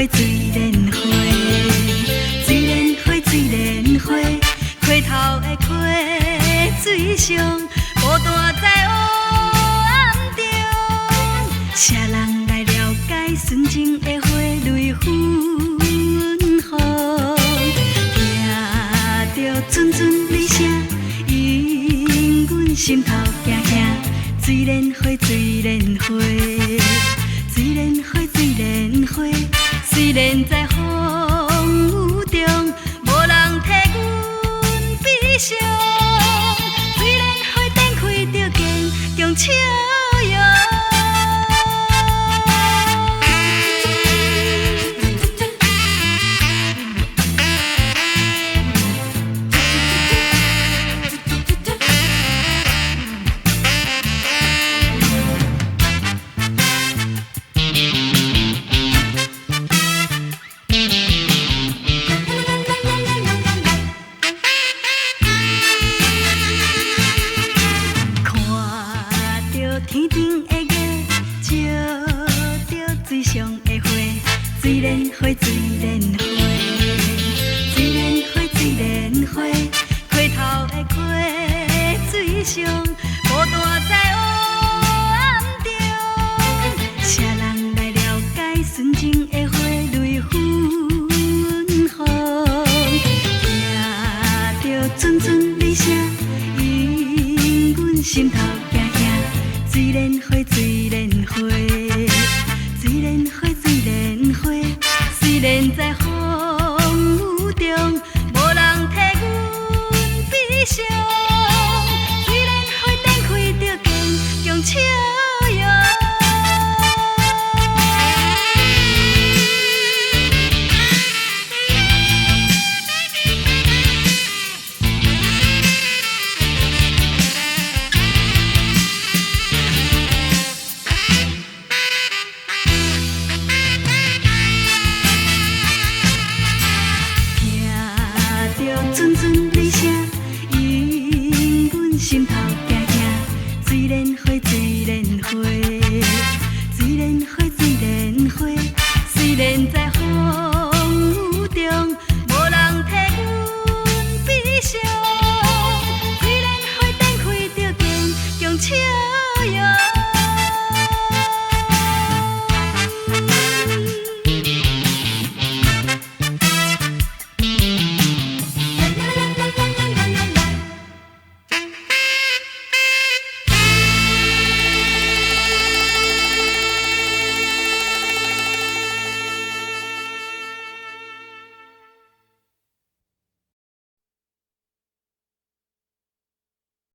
花水莲花，水莲花水莲花，溪头的溪水上，孤单在黑暗中。啥人来了解纯情的花蕊芬芳？听着阵阵雷声，引阮心头惊惊。水莲花，水莲花，水莲花，水莲花，虽然在风雨中，无人替阮悲伤。水莲花展开着坚强笑容。天顶的月，照着水上的花，水莲花，水莲花，水莲花，水莲花，溪头的溪水上，孤单在黑暗中。啥人来了解纯情的花蕊芬芳？听着阵阵雷声，引阮心头惊惊。水莲花，水莲花，水莲花，水莲花，虽然在风雨中，无人替阮悲伤。水莲花展开着坚强笑容。阵阵雷声，引阮心头惊惊。水莲花，水莲花，水莲花，水莲